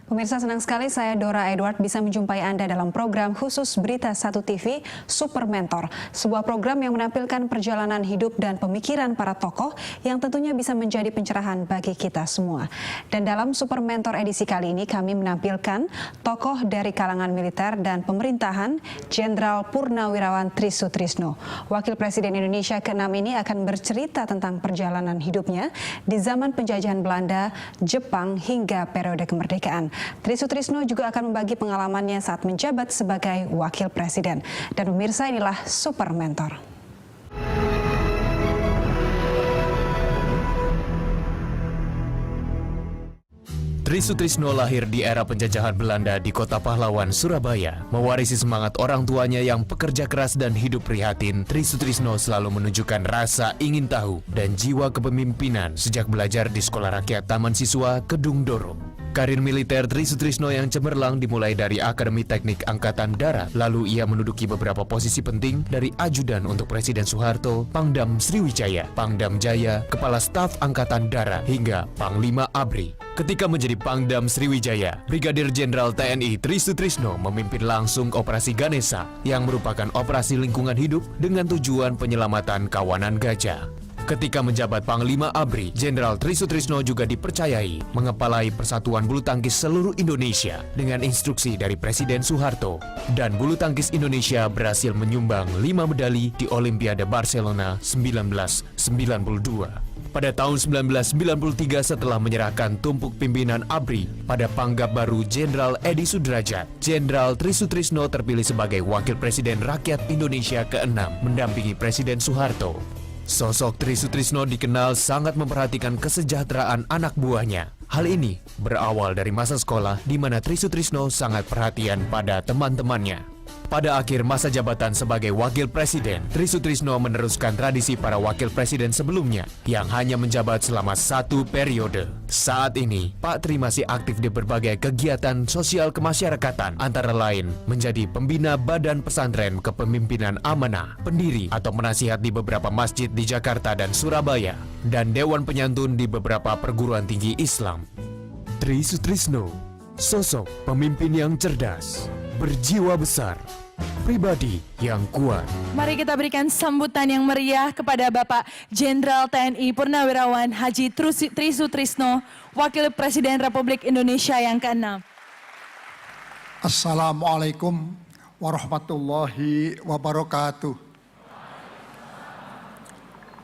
Pemirsa, senang sekali saya Dora Edward bisa menjumpai Anda dalam program khusus Berita 1 TV Super Mentor. Sebuah program yang menampilkan perjalanan hidup dan pemikiran para tokoh yang tentunya bisa menjadi pencerahan bagi kita semua. Dan dalam Super Mentor edisi kali ini kami menampilkan tokoh dari kalangan militer dan pemerintahan, Jenderal Purnawirawan Trisutrisno. Wakil Presiden Indonesia ke-6 ini akan bercerita tentang perjalanan hidupnya di zaman penjajahan Belanda, Jepang hingga periode kemerdekaan. Trisutrisno juga akan membagi pengalamannya saat menjabat sebagai Wakil Presiden. Dan pemirsa, inilah Super Mentor. Trisutrisno lahir di era penjajahan Belanda di Kota Pahlawan, Surabaya. Mewarisi semangat orang tuanya yang pekerja keras dan hidup prihatin, Trisutrisno selalu menunjukkan rasa ingin tahu dan jiwa kepemimpinan sejak belajar di Sekolah Rakyat Taman Siswa Kedung Doro. Karir militer Trisutrisno yang cemerlang dimulai dari Akademi Teknik Angkatan Darat. Lalu ia menduduki beberapa posisi penting dari ajudan untuk Presiden Soeharto, Pangdam Sriwijaya, Pangdam Jaya, Kepala Staf Angkatan Darat, hingga Panglima ABRI. Ketika menjadi Pangdam Sriwijaya, Brigadir Jenderal TNI Trisutrisno memimpin langsung Operasi Ganesha yang merupakan operasi lingkungan hidup dengan tujuan penyelamatan kawanan gajah. Ketika menjabat Panglima ABRI, Jenderal Trisutrisno juga dipercayai mengepalai Persatuan Bulu Tangkis seluruh Indonesia dengan instruksi dari Presiden Soeharto. Dan bulu tangkis Indonesia berhasil menyumbang 5 medali di Olimpiade Barcelona 1992. Pada tahun 1993 setelah menyerahkan tumpuk pimpinan ABRI pada Panggap Baru Jenderal Edi Sudrajat, Jenderal Trisutrisno terpilih sebagai Wakil Presiden Rakyat Indonesia ke-6 mendampingi Presiden Soeharto. Sosok Trisutrisno dikenal sangat memperhatikan kesejahteraan anak buahnya. Hal ini berawal dari masa sekolah di mana Trisutrisno sangat perhatian pada teman-temannya. Pada akhir masa jabatan sebagai Wakil Presiden, Trisutrisno meneruskan tradisi para Wakil Presiden sebelumnya yang hanya menjabat selama 1 periode. Saat ini, Pak Tri masih aktif di berbagai kegiatan sosial kemasyarakatan, antara lain menjadi pembina Badan Pesantren Kepemimpinan Amanah, pendiri atau penasihat di beberapa masjid di Jakarta dan Surabaya, dan Dewan Penyantun di beberapa perguruan tinggi Islam. Trisutrisno, sosok pemimpin yang cerdas, berjiwa besar, pribadi yang kuat. Mari kita berikan sambutan yang meriah kepada Bapak Jenderal TNI Purnawirawan Haji Trisutrisno, Wakil Presiden Republik Indonesia yang ke-6. Assalamualaikum warahmatullahi wabarakatuh.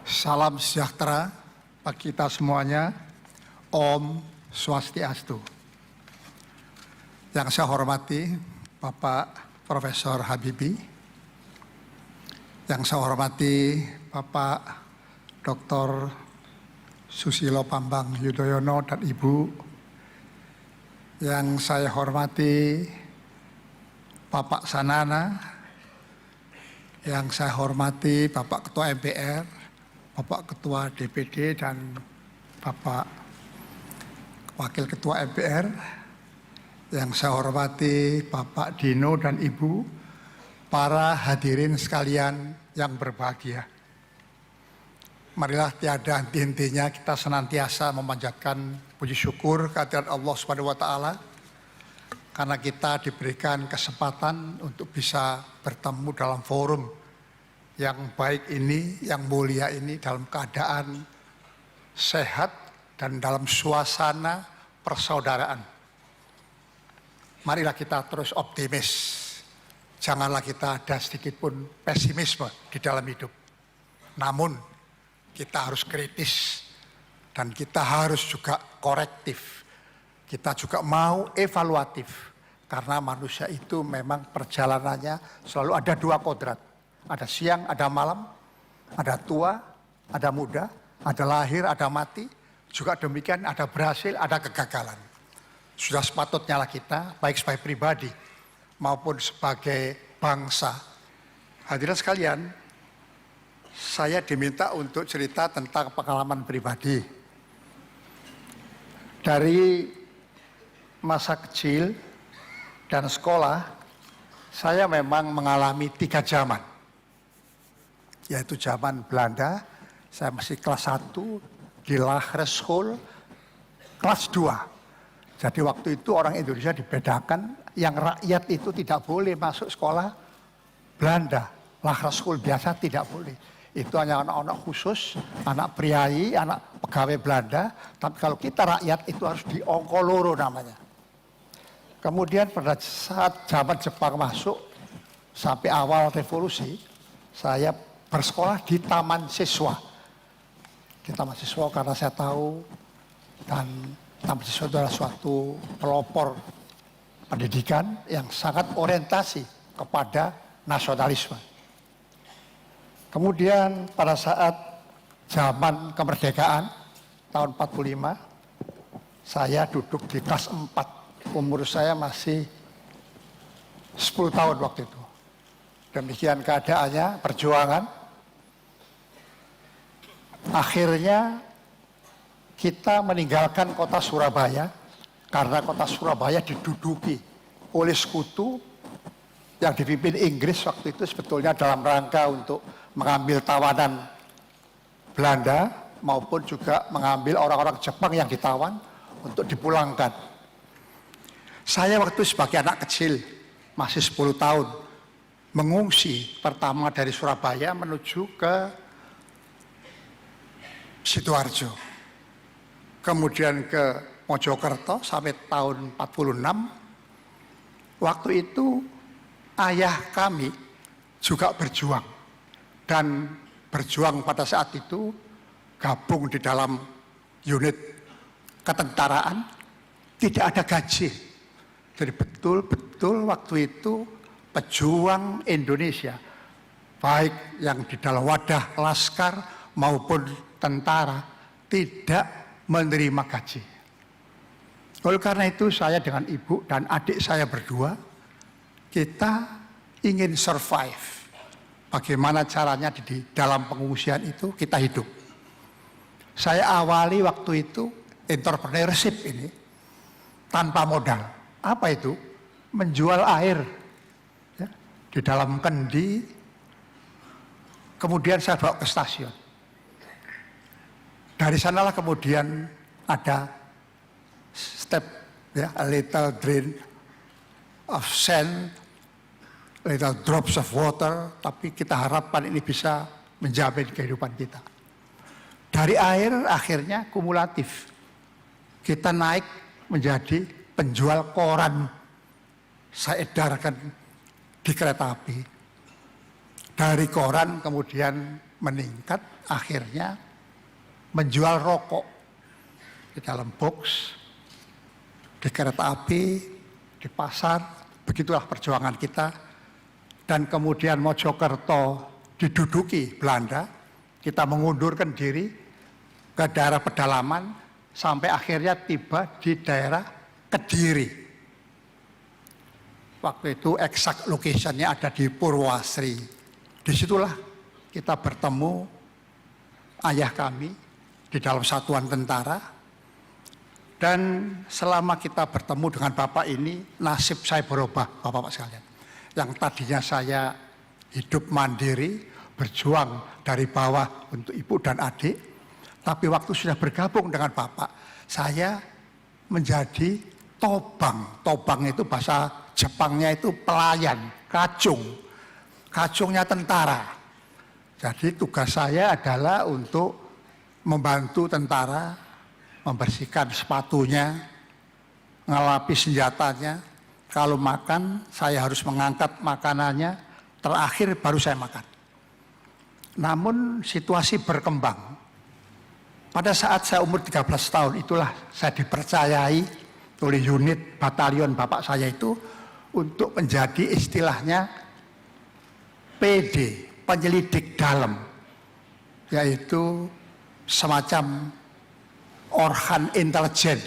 Salam sejahtera bagi kita semuanya. Om Swastiastu. Yang saya hormati Bapak Profesor Habibie, yang saya hormati Bapak Dr. Susilo Bambang Yudhoyono dan Ibu, yang saya hormati Bapak Sanana, yang saya hormati Bapak Ketua MPR, Bapak Ketua DPD dan Bapak Wakil Ketua MPR, yang saya hormati Bapak Dino dan Ibu, para hadirin sekalian yang berbahagia. Marilah tiada henti-hentinya kita senantiasa memanjatkan puji syukur kehadirat Allah Subhanahu wa taala karena kita diberikan kesempatan untuk bisa bertemu dalam forum yang baik ini, yang mulia ini, dalam keadaan sehat dan dalam suasana persaudaraan. Marilah kita terus optimis, janganlah kita ada sedikit pun pesimisme di dalam hidup. Namun kita harus kritis dan kita harus juga korektif. Kita juga mau evaluatif karena manusia itu memang perjalanannya selalu ada 2 kodrat. Ada siang, ada malam, ada tua, ada muda, ada lahir, ada mati. Juga demikian ada berhasil, ada kegagalan. Sudah sepatutnya lah kita, baik sebagai pribadi maupun sebagai bangsa. Hadirin sekalian, saya diminta untuk cerita tentang pengalaman pribadi. Dari masa kecil dan sekolah, saya memang mengalami 3 zaman. Yaitu zaman Belanda, saya masih kelas 1 di Lagere School, kelas 2 Jadi waktu itu orang Indonesia dibedakan, yang rakyat itu tidak boleh masuk sekolah Belanda. Lagers school biasa tidak boleh. Itu hanya anak-anak khusus, anak priayi, anak pegawai Belanda. Tapi kalau kita rakyat itu harus di Ongkoloro namanya. Kemudian pada saat zaman Jepang masuk, sampai awal revolusi, saya bersekolah di Taman Siswa. Di Taman Siswa karena saya tahu, dan Taman Siswa itu adalah suatu pelopor pendidikan yang sangat orientasi kepada nasionalisme. Kemudian pada saat zaman kemerdekaan tahun 45, saya duduk di kelas 4. Umur saya masih 10 tahun waktu itu. Demikian keadaannya, perjuangan. Akhirnya kita meninggalkan kota Surabaya karena kota Surabaya diduduki oleh sekutu yang dipimpin Inggris waktu itu sebetulnya dalam rangka untuk mengambil tawanan Belanda maupun juga mengambil orang-orang Jepang yang ditawan untuk dipulangkan. Saya waktu sebagai anak kecil, masih 10 tahun, mengungsi pertama dari Surabaya menuju ke Sidoarjo. Kemudian ke Mojokerto sampai tahun 46. Waktu itu ayah kami juga berjuang. Dan berjuang pada saat itu gabung di dalam unit ketentaraan, tidak ada gaji. Jadi betul-betul waktu itu pejuang Indonesia, baik yang di dalam wadah laskar maupun tentara, tidak menerima gaji. Oleh karena itu saya dengan ibu dan adik saya berdua, kita ingin survive. Bagaimana caranya di dalam pengungsian itu kita hidup. Saya awali waktu itu entrepreneurship ini tanpa modal. Apa itu? Menjual air ya, di dalam kendi. Kemudian saya bawa ke stasiun. Dari sanalah kemudian ada step, ya, a little drain of sand, little drops of water, tapi kita harapkan ini bisa menjamin kehidupan kita. Dari air akhirnya kumulatif. Kita naik menjadi penjual koran. Saya edarkan di kereta api. Dari koran kemudian meningkat, akhirnya menjual rokok di dalam box, di kereta api, di pasar. Begitulah perjuangan kita. Dan kemudian Mojokerto diduduki Belanda, kita mengundurkan diri ke daerah pedalaman sampai akhirnya tiba di daerah Kediri. Waktu itu eksak location-nya ada di Purwasri. Disitulah kita bertemu ayah kami di dalam satuan tentara. Dan selama kita bertemu dengan bapak ini, nasib saya berubah, bapak-bapak sekalian. Yang tadinya saya hidup mandiri, berjuang dari bawah untuk ibu dan adik. Tapi waktu sudah bergabung dengan bapak, saya menjadi tobang. Tobang itu bahasa Jepangnya itu pelayan, kacung. Kacungnya tentara. Jadi tugas saya adalah untuk membantu tentara, membersihkan sepatunya, ngelapis senjatanya. Kalau makan, saya harus mengangkat makanannya, terakhir baru saya makan. Namun situasi berkembang. Pada saat saya umur 13 tahun, itulah saya dipercayai oleh unit batalion bapak saya itu untuk menjadi istilahnya PD, penyelidik dalam. Yaitu semacam organ intelijen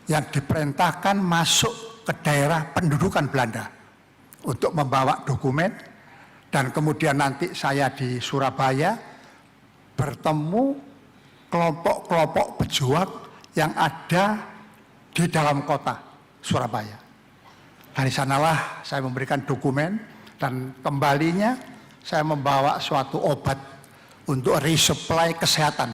yang diperintahkan masuk ke daerah pendudukan Belanda untuk membawa dokumen. Dan kemudian nanti saya di Surabaya bertemu kelompok-kelompok pejuang yang ada di dalam kota Surabaya. Dari sanalah saya memberikan dokumen dan kembalinya saya membawa suatu obat untuk resupply kesehatan.